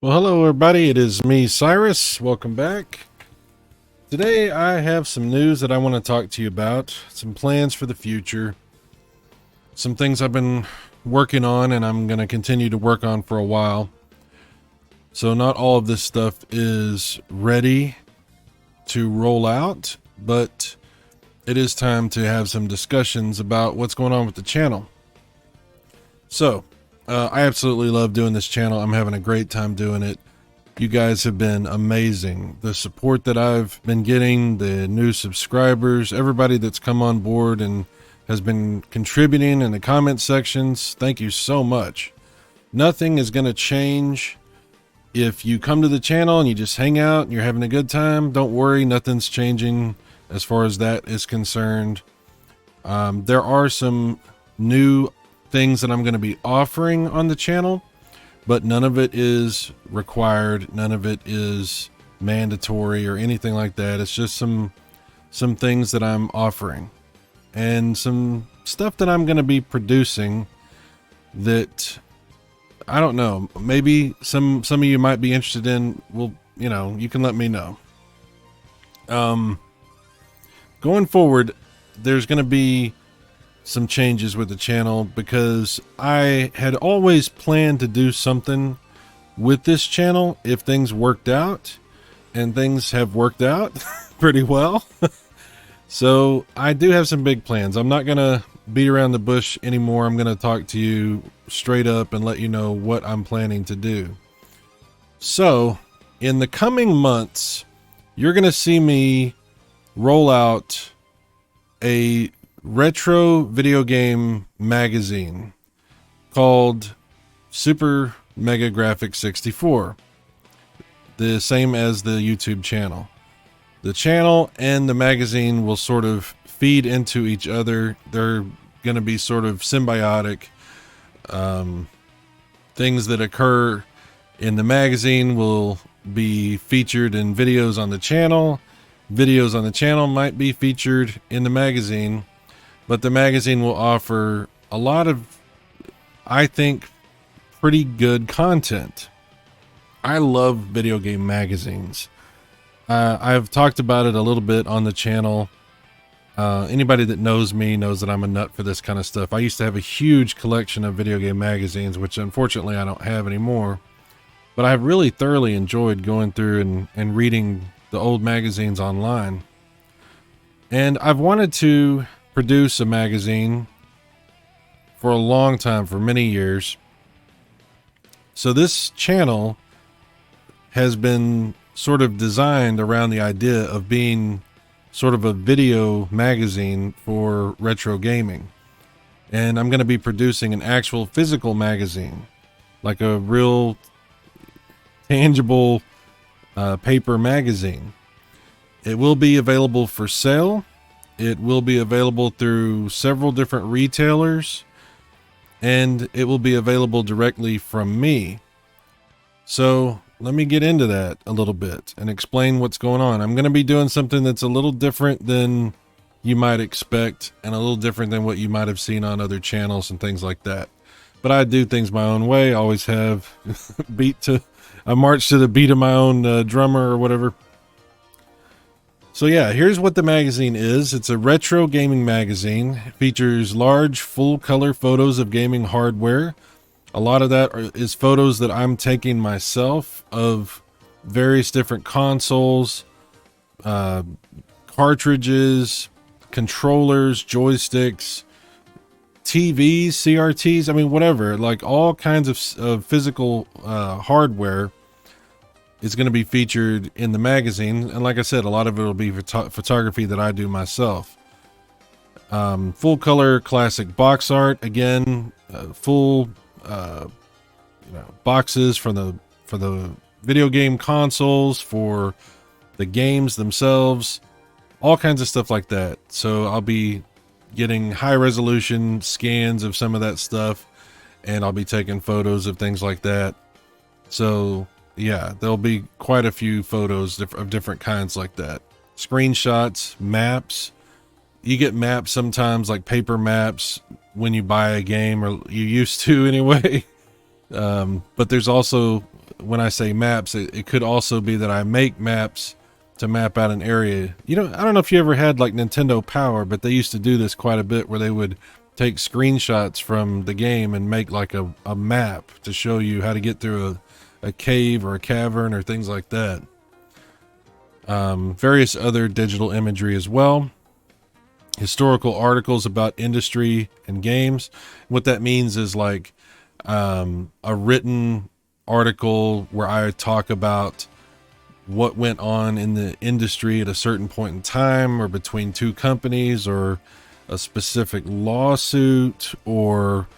Well, hello everybody. It is me, Cyrus. Welcome back. Today I have some news that I want to talk to you about, some plans for the future, some things I've been working on and I'm going to continue to work on for a while. So not all of this stuff is ready to roll out, but it is time to have some discussions about what's going on with the channel. So, I absolutely love doing this channel. I'm having a great time doing it. You guys have been amazing. The support that I've been getting, the new subscribers, everybody that's come on board and has been contributing in the comment sections. Thank you so much. Nothing is going to change if you come to the channel and you just hang out and you're having a good time. Don't worry, nothing's changing as far as that is concerned. There are some new things that I'm going to be offering on the channel, but none of it is required. None of it is mandatory or anything like that. It's just some things that I'm offering and some stuff that I'm going to be producing that I don't know, maybe some of you might be interested in. Well, you can let me know. Going forward, there's going to be some changes with the channel because I had always planned to do something with this channel if things worked out, and things have worked out pretty well. So I do have some big plans. I'm not gonna beat around the bush anymore. I'm gonna talk to you straight up and let you know what I'm planning to do. So in the coming months, you're gonna see me roll out a retro video game magazine called Super Mega Grafx 64, the same as the YouTube channel. The channel and the magazine will sort of feed into each other. They're going to be sort of symbiotic. Things that occur in the magazine will be featured in videos on the channel. Videos on the channel might be featured in the magazine. But the magazine will offer a lot of, I think, pretty good content. I love video game magazines. I've talked about it a little bit on the channel. Anybody that knows me knows that I'm a nut for this kind of stuff. I used to have a huge collection of video game magazines, which unfortunately I don't have anymore. But I've really thoroughly enjoyed going through and reading the old magazines online. And I've wanted to produce a magazine for a long time, for many years. So this channel has been sort of designed around the idea of being sort of a video magazine for retro gaming. And I'm going to be producing an actual physical magazine, like a real tangible paper magazine. It will be available for sale. It will be available through several different retailers, and it will be available directly from me. So let me get into that a little bit and explain what's going on. I'm going to be doing something that's a little different than you might expect and a little different than what you might have seen on other channels and things like that. But I do things my own way. I always have. I march to the beat of my own drummer or whatever. So yeah, here's what the magazine is. It's a retro gaming magazine. It features large full color photos of gaming hardware. A lot of that is photos that I'm taking myself of various different consoles, cartridges, controllers, joysticks, TVs, CRTs, I mean, whatever, like all kinds of physical hardware is going to be featured in the magazine. And like I said, a lot of it will be photography that I do myself. Full color classic box art. Again, full boxes for the video game consoles, for the games themselves, all kinds of stuff like that. So I'll be getting high resolution scans of some of that stuff, and I'll be taking photos of things like that. So yeah, there'll be quite a few photos of different kinds like that. Screenshots, maps. You get maps sometimes, like paper maps, when you buy a game, or you used to anyway. But there's also when I say maps, it could also be that I make maps to map out an area. I don't know if you ever had like Nintendo Power, but they used to do this quite a bit where they would take screenshots from the game and make like a map to show you how to get through a cave or a cavern or things like that. Various other digital imagery as well. Historical articles about industry and games. What that means is like a written article where I talk about what went on in the industry at a certain point in time, or between two companies, or a specific lawsuit, or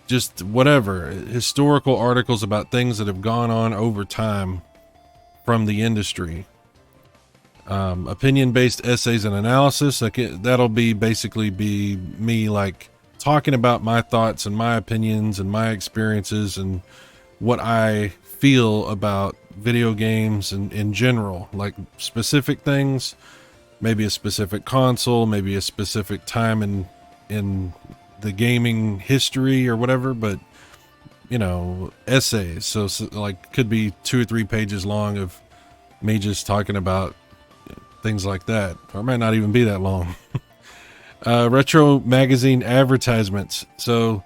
just whatever. Historical articles about things that have gone on over time from the industry. Opinion-based essays and analysis. That'll basically be me like talking about my thoughts and my opinions and my experiences and what I feel about video games and in general, like specific things, maybe a specific console, maybe a specific time in the gaming history or whatever, but essays. So like could be 2 or 3 pages long of me just talking about things like that, or it might not even be that long. Retro magazine advertisements. So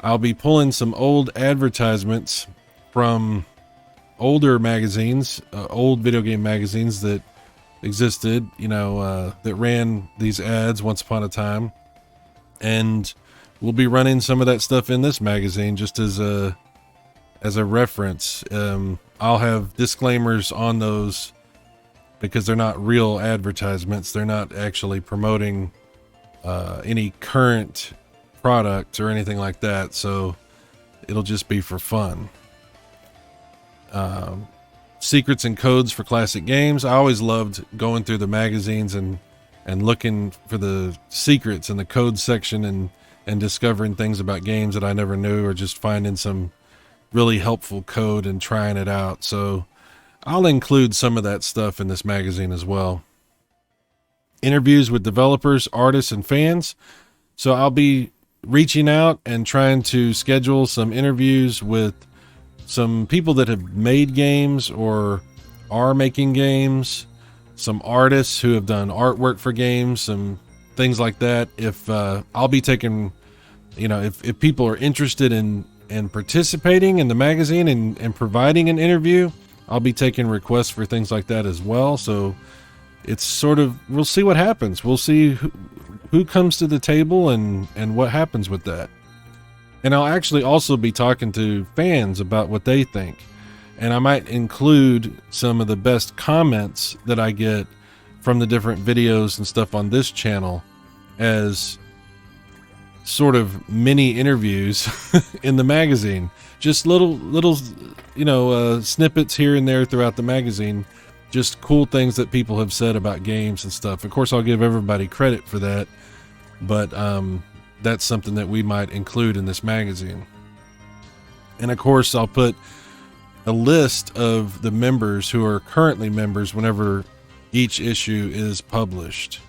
I'll be pulling some old advertisements from older magazines, old video game magazines that existed, that ran these ads once upon a time, and we'll be running some of that stuff in this magazine just as a reference. I'll have disclaimers on those because they're not real advertisements. They're not actually promoting any current product or anything like that, so it'll just be for fun. Secrets and codes for classic games. I always loved going through the magazines and looking for the secrets in the code section and discovering things about games that I never knew, or just finding some really helpful code and trying it out. So I'll include some of that stuff in this magazine as well. Interviews with developers, artists, and fans. So I'll be reaching out and trying to schedule some interviews with some people that have made games or are making games, some artists who have done artwork for games, some things like that. If I'll be taking, if people are interested in participating in the magazine and providing an interview, I'll be taking requests for things like that as well. So it's sort of, we'll see what happens. We'll see who comes to the table and what happens with that. And I'll actually also be talking to fans about what they think. And I might include some of the best comments that I get from the different videos and stuff on this channel as sort of mini interviews in the magazine. Just little snippets here and there throughout the magazine. Just cool things that people have said about games and stuff. Of course, I'll give everybody credit for that, but that's something that we might include in this magazine. And of course, I'll put a list of the members who are currently members whenever each issue is published.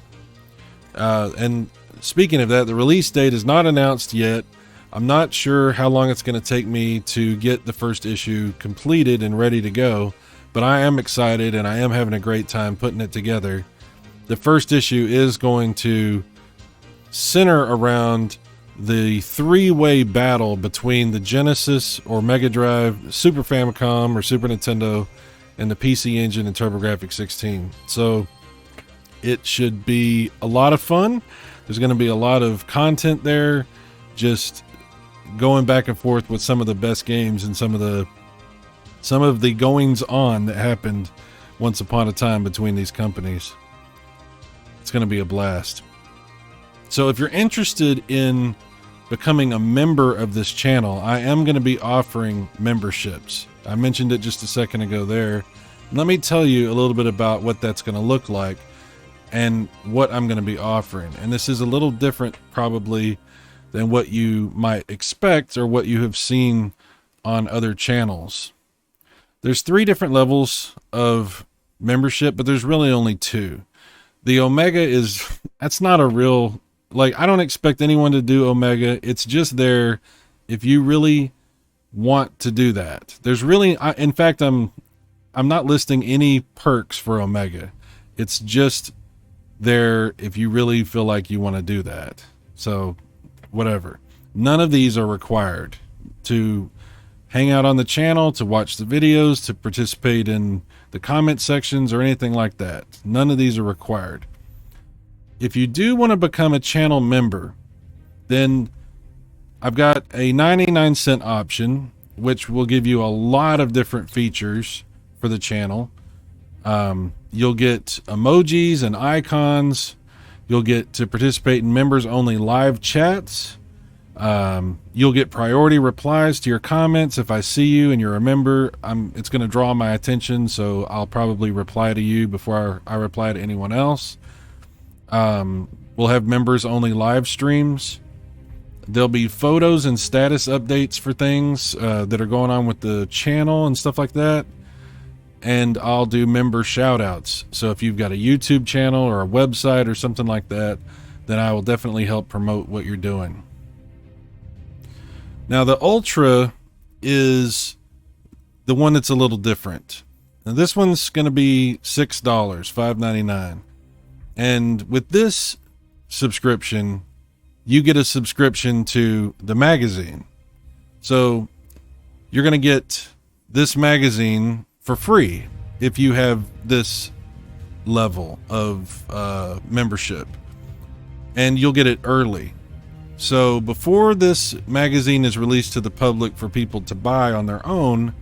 And speaking of that, the release date is not announced yet. I'm not sure how long it's going to take me to get the first issue completed and ready to go, but I am excited and I am having a great time putting it together. The first issue is going to center around the 3-way battle between the Genesis or Mega Drive, Super Famicom or Super Nintendo, and the PC Engine and TurboGrafx 16. So it should be a lot of fun. There's going to be a lot of content there, just going back and forth with some of the best games and some of the goings on that happened once upon a time between these companies. It's going to be a blast. So if you're interested in becoming a member of this channel, I am going to be offering memberships. I mentioned it just a second ago there. Let me tell you a little bit about what that's going to look like and what I'm going to be offering. And this is a little different probably than what you might expect or what you have seen on other channels. There's 3 different levels of membership, but there's really only 2. The Omega that's not a real, I don't expect anyone to do Omega. It's just there if you really want to do that. There's really, in fact, I'm not listing any perks for Omega. It's just there if you really feel like you want to do that. So whatever. None of these are required to hang out on the channel, to watch the videos, to participate in the comment sections or anything like that. None of these are required. If you do want to become a channel member, then I've got a 99-cent option, which will give you a lot of different features for the channel. You'll get emojis and icons. You'll get to participate in members only live chats. You'll get priority replies to your comments. If I see you and you're a member, it's going to draw my attention, so I'll probably reply to you before I reply to anyone else. We'll have members only live streams. There'll be photos and status updates for things that are going on with the channel and stuff like that. And I'll do member shout outs. So if you've got a YouTube channel or a website or something like that, then I will definitely help promote what you're doing. Now the Ultra is the one that's a little different. Now this one's going to be $6, $5.99. And with this subscription, you get a subscription to the magazine. So you're going to get this magazine for free if you have this level of membership, and you'll get it early. So before this magazine is released to the public for people to buy on their own,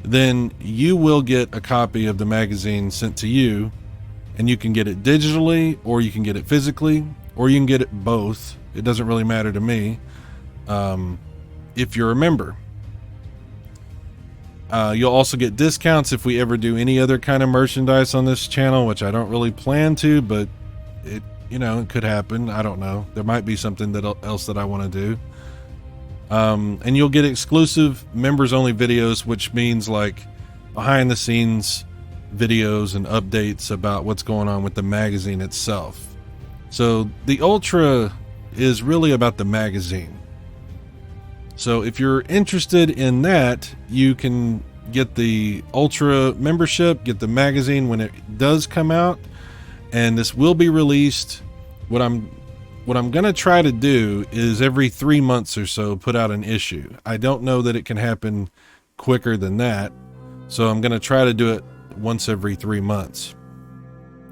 then you will get a copy of the magazine sent to you, and you can get it digitally, or you can get it physically, or you can get it both. It doesn't really matter to me if you're a member. You'll also get discounts if we ever do any other kind of merchandise on this channel, which I don't really plan to, but it could happen. I don't know. There might be something else that I want to do. And you'll get exclusive members only videos, which means like behind the scenes videos and updates about what's going on with the magazine itself. So the Ultra is really about the magazine. So if you're interested in that, you can get the Ultra membership, get the magazine when it does come out, and this will be released. What I'm going to try to do is every 3 months or so put out an issue. I don't know that it can happen quicker than that, so I'm going to try to do it once every 3 months.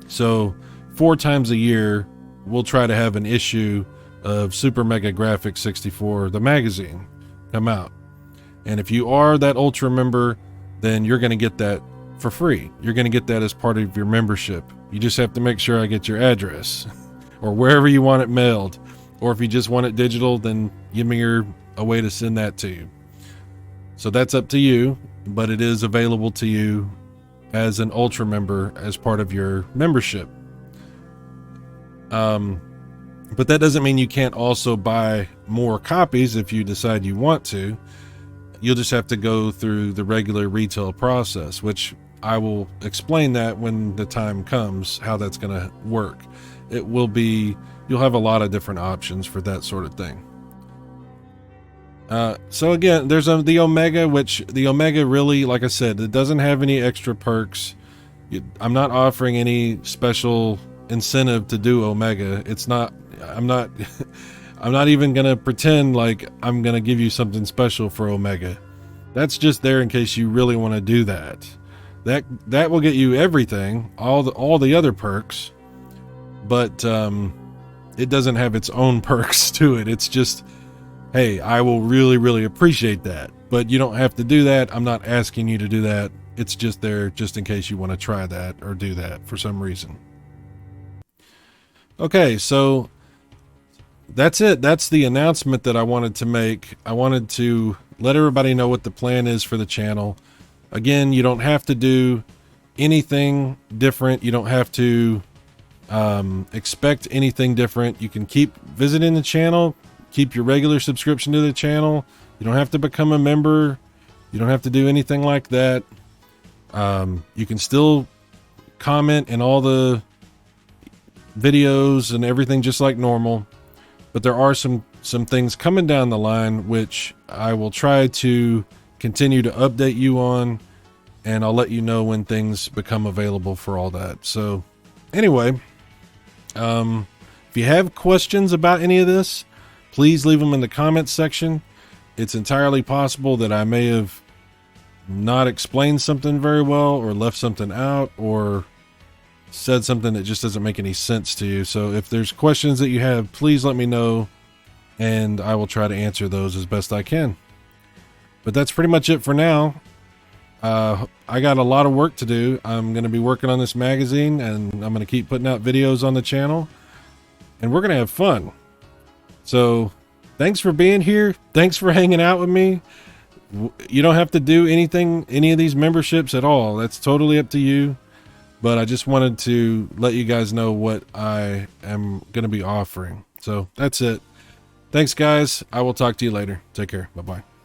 So 4 times a year, we'll try to have an issue of Super Mega Grafx 64, the magazine, come out. And if you are that Ultra member, then you're going to get that for free. You're going to get that as part of your membership. You just have to make sure I get your address or wherever you want it mailed. Or if you just want it digital, then give me a way to send that to you. So that's up to you, but it is available to you as an Ultra member as part of your membership. But that doesn't mean you can't also buy more copies if you decide you want to. You'll just have to go through the regular retail process, which I will explain that when the time comes, how that's going to work. You'll have a lot of different options for that sort of thing. So again, there's the Omega, which the Omega really, like I said, it doesn't have any extra perks. I'm not offering any special incentive to do Omega. I'm not even gonna pretend like I'm gonna give you something special for Omega. That's just there in case you really want to do that. That will get you everything, all the other perks, but it doesn't have its own perks to it. It's just, hey, I will really, really appreciate that, but you don't have to do that. I'm not asking you to do that. It's just there just in case you want to try that or do that for some reason. Okay, so that's it. That's the announcement that I wanted to make. I wanted to let everybody know what the plan is for the channel. Again, you don't have to do anything different. You don't have to expect anything different. You can keep visiting the channel, keep your regular subscription to the channel. You don't have to become a member. You don't have to do anything like that. You can still comment in all the videos and everything just like normal, but there are some some things coming down the line, which I will try to continue to update you on, and I'll let you know when things become available for all that. So anyway, if you have questions about any of this, please leave them in the comments section. It's entirely possible that I may have not explained something very well, or left something out, or said something that just doesn't make any sense to you. So if there's questions that you have, please let me know, and I will try to answer those as best I can. But that's pretty much it for now. I got a lot of work to do. I'm going to be working on this magazine, and I'm going to keep putting out videos on the channel, and we're going to have fun. So thanks for being here. Thanks for hanging out with me. You don't have to do any of these memberships at all. That's totally up to you. But I just wanted to let you guys know what I am going to be offering. So that's it. Thanks, guys. I will talk to you later. Take care. Bye-bye.